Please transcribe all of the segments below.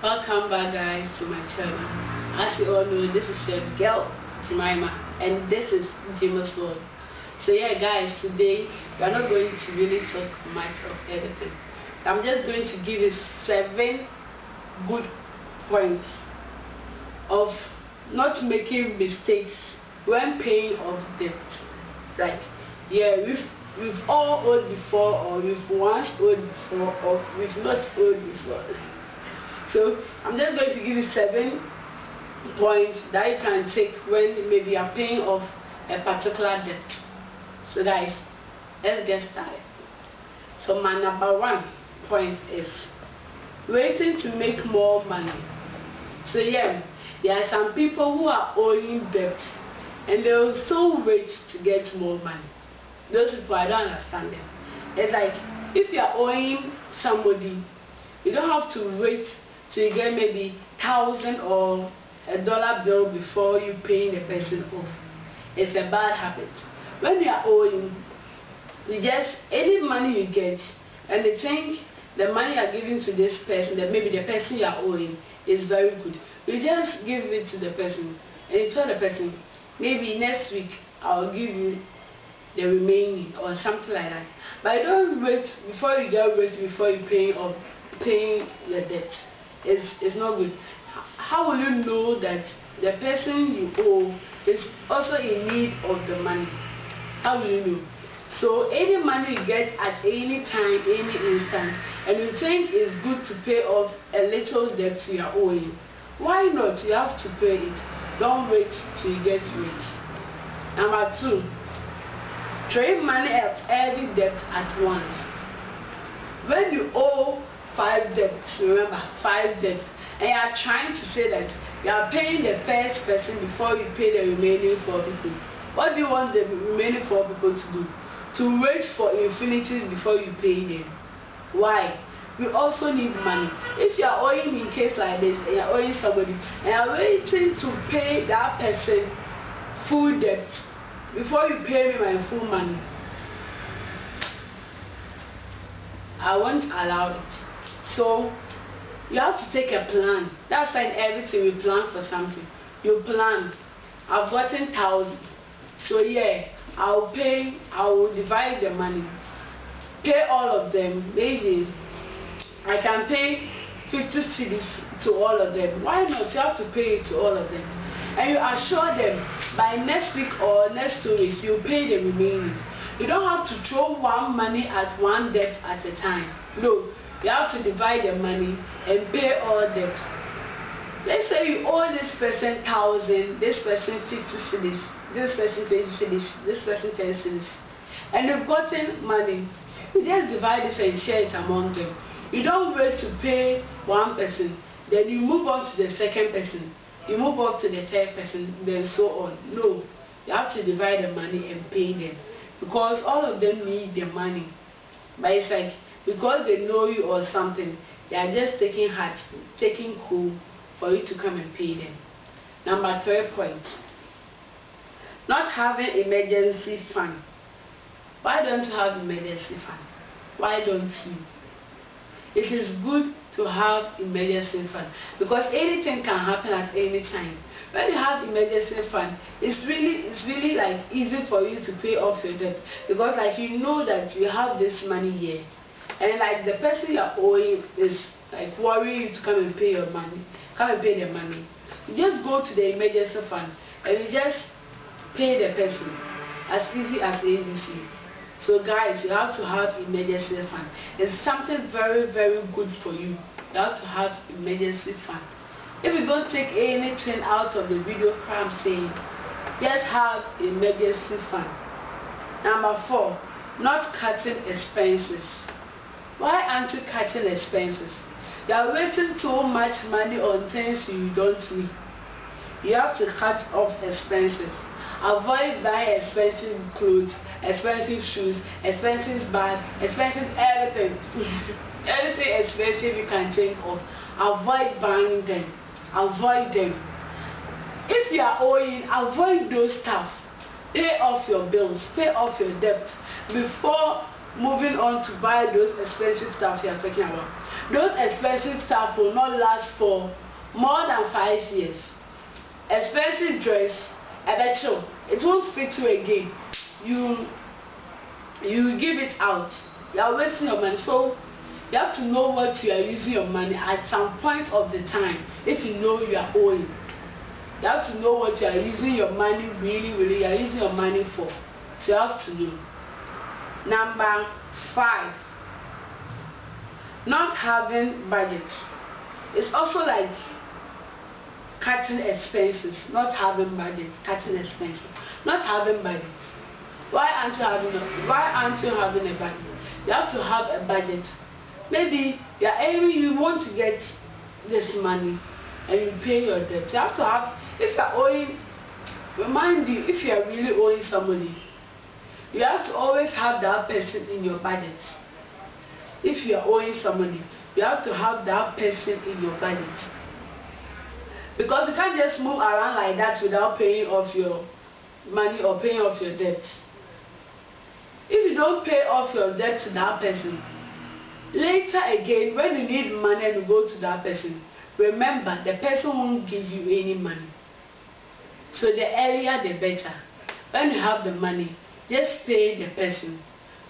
Welcome back, guys, to my channel. As you all know, this is your girl Jemima, and this is Jima's World. So yeah, guys, today we are not going to really talk much of everything. I'm just going to give you 7 good points of not making mistakes when paying off debt. Right? Yeah, we've all owed before, or we've once owed before, or we've not owed before. So I'm just going to give you 7 points that you can take when maybe you are paying off a particular debt. So guys, let's get started. So my number 1 point is waiting to make more money. So yeah, there are some people who are owing debt and they will still wait to get more money. Those people, I don't understand them. It's like if you are owing somebody, you don't have to wait till you get maybe 1,000 or $1 bill before you pay the person off. It's a bad habit. When you are owing, you just any money you get and they think the money you are giving to this person, that maybe the person you are owing is very good. You just give it to the person and you tell the person, maybe next week I'll give you the remaining or something like that. But don't wait before you get rich before you paying your debt. It's not good. How will you know that the person you owe is also in need of the money? How will you know? So any money you get at any time, any instant, and you think it's good to pay off a little debt you are owing, why not? You have to pay it. Don't wait till you get rich. Number 2, trade money at every debt at once. When you owe 5 debts, remember 5 debts, and you are trying to say that you are paying the first person before you pay the remaining 4 people. What do you want the remaining 4 people to do? To wait for infinity before you pay them. Why? We also need money. If you are owing in case like this, and you are owing somebody, and you are waiting to pay that person full debt before you pay me my full money, I won't allow it. So you have to take a plan. That's why in everything we plan for something. You plan. I've gotten 1,000. So yeah, I will divide the money. Pay all of them. Maybe I can pay 50 cedis to all of them. Why not? You have to pay it to all of them. And you assure them by next week or next 2 weeks you pay the remaining. You don't have to throw one money at one debt at a time. No, you have to divide the money and pay all debts. Let's say you owe this person 1,000, this person 50 cedis, this person 20 cedis, this person 10 cedis, and you've gotten money. You just divide this and share it among them. You don't wait to pay one person, then you move on to the second person, you move on to the third person, then so on. No, you have to divide the money and pay them, because all of them need the money. But it's like because they know you or something, they are just taking heart, taking cool for you to come and pay them. Number 3 point, not having emergency fund. Why don't you have emergency fund? Why don't you? It is good to have emergency fund because anything can happen at any time. When you have emergency fund, it's really like easy for you to pay off your debt, because like you know that you have this money here, and like the person you are owing is like worrying you to come and pay your money, come and pay the money. You just go to the emergency fund and you just pay the person as easy as ABC. So guys, you have to have emergency fund. It's something very good for you. You have to have emergency fund. If you don't take anything out of the video I'm saying, just have emergency fund. Number 4, not cutting expenses. Why aren't you cutting expenses? You are wasting so much money on things you don't need. You have to cut off expenses. Avoid buying expensive clothes, expensive shoes, expensive bags, expensive everything. Anything expensive you can think of, avoid buying them. Avoid them. If you are owing, avoid those stuff. Pay off your bills, pay off your debt before moving on to buy those expensive stuff you are talking about. Those expensive stuff will not last for more than 5 years. Expensive dress, it won't fit you again. You give it out. You are wasting your money. So you have to know what you are using your money at some point of the time. If you know you are owing, you have to know what you are using your money really you are using your money for. So you have to know. Number 5, not having budget. It's also like cutting expenses. Not having budget, cutting expenses. Not having budget. Why aren't you having a budget? You have to have a budget. Maybe you want to get this money and you pay your debt. You have to have, if you are owing, remind you, if you are really owing somebody, you have to always have that person in your budget. If you are owing somebody, you have to have that person in your budget. Because you can't just move around like that without paying off your money or paying off your debt. If you don't pay off your debt to that person, later again, when you need money and you go to that person, remember the person won't give you any money. So the earlier the better. When you have the money, just pay the person.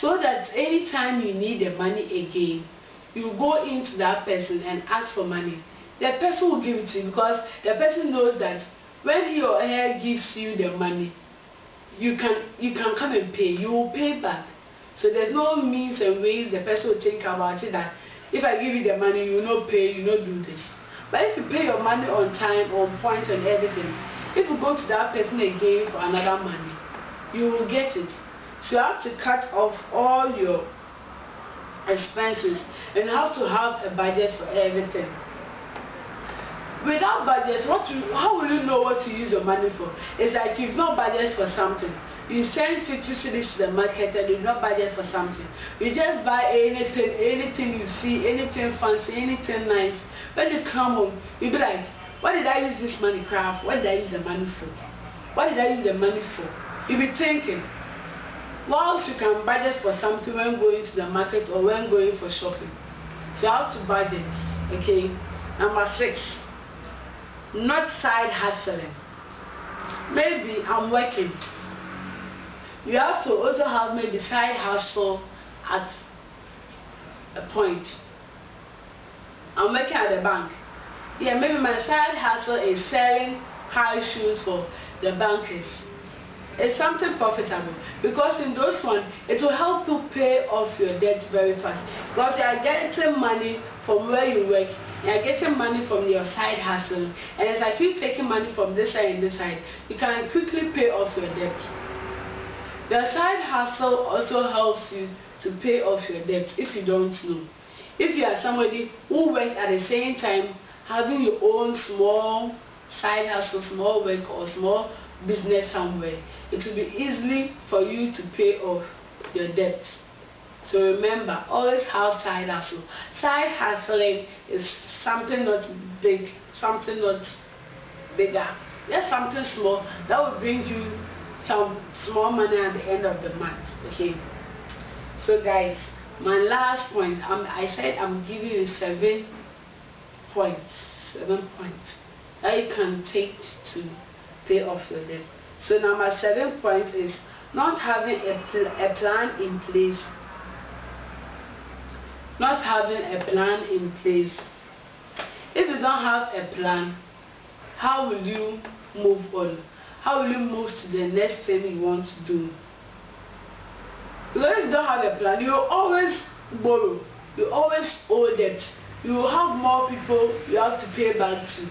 So that anytime you need the money again, you go into that person and ask for money. The person will give it to you because the person knows that when he or her gives you the money, you can come and pay. You will pay back. So there's no means and ways the person will think about it that if I give you the money, you will not pay, you will not do this. But if you pay your money on time, on point and everything, if you go to that person again for another money, you will get it. So you have to cut off all your expenses and you have to have a budget for everything. Without budget, how will you know what to use your money for? It's like you've no budget for something. You send 50 cedis to the market and you've no budget for something. You just buy anything you see, anything fancy, anything nice. When you come home, you'll be like, what did I use this money craft? What did I use the money for? What did I use the money for? You'll be thinking. Whilst you can budget for something when going to the market or when going for shopping. So you have to budget. Okay. Number 6. Not side hustling. Maybe I'm working. You have to also have maybe side hustle at a point. I'm working at the bank. Yeah, maybe my side hustle is selling high shoes for the bankers. It's something profitable because in those ones it will help you pay off your debt very fast because you are getting money from where you work. You are getting money from your side hustle, and it's like you taking money from this side and this side. You can quickly pay off your debt. Your side hustle also helps you to pay off your debt if you don't know. If you are somebody who works at the same time having your own small side hustle, small work or small business somewhere, it will be easy for you to pay off your debt. So remember, always have side hustle. Side hustling is something not big, something not bigger. Just something small that will bring you some small money at the end of the month. Okay. So guys, my last point, I said I'm giving you 7 points. 7 points that you can take to pay off your debt. So number 7 point is not having a plan in place. Not having a plan in place. If you don't have a plan, how will you move on? How will you move to the next thing you want to do? Because if you don't have a plan, you will always borrow. You always owe debt. You will have more people you have to pay back to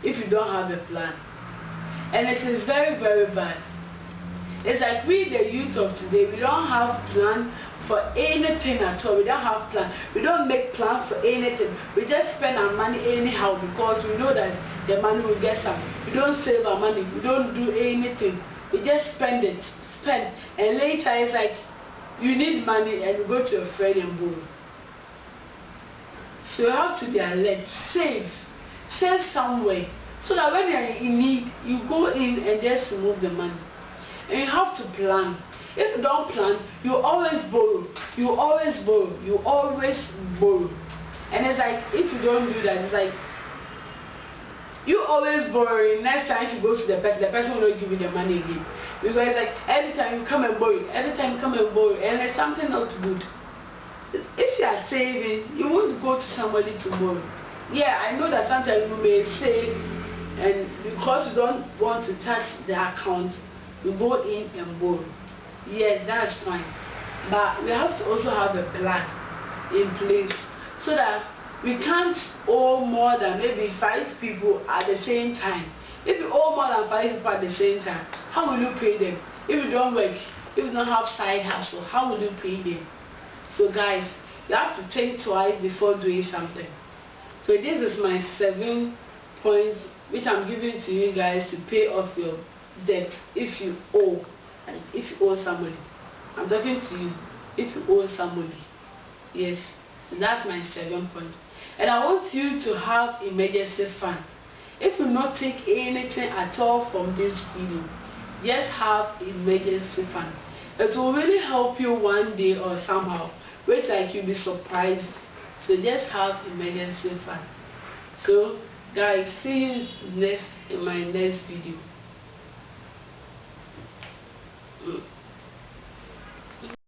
if you don't have a plan. And it is very, very bad. It's like we, the youth of today, we don't have plan for anything at all. We don't have plan. We don't make plans for anything. We just spend our money anyhow because we know that the money will get some. We don't save our money. We don't do anything. We just spend it. And later it's like you need money and you go to your friend and borrow. So you have to be alert. Save somewhere so that when you are in need, you go in and just remove the money. And you have to plan. If you don't plan, you always borrow. You always borrow. You always borrow. And it's like, if you don't do that, it's like you always borrowing. Next time you go to the person will not give you the money again. Because it's like every time you come and borrow, and it's something not good. If you are saving, you won't go to somebody to borrow. Yeah, I know that sometimes you may save, and because you don't want to touch the account, you go in and borrow. Yes, that's fine. But we have to also have a plan in place so that we can't owe more than maybe 5 people at the same time. If you owe more than 5 people at the same time, how will you pay them? If you don't work, if you don't have side hustle, how will you pay them? So guys, you have to think twice before doing something. So this is my 7 points which I'm giving to you guys to pay off your debt if you owe. And if you owe somebody, I'm talking to you. If you owe somebody, yes, so that's my 7 points. And I want you to have emergency fund. If you not take anything at all from this video, just have emergency fund. It will really help you one day or somehow, which like you'll be surprised. So just have emergency fund. So guys, see you in my next video.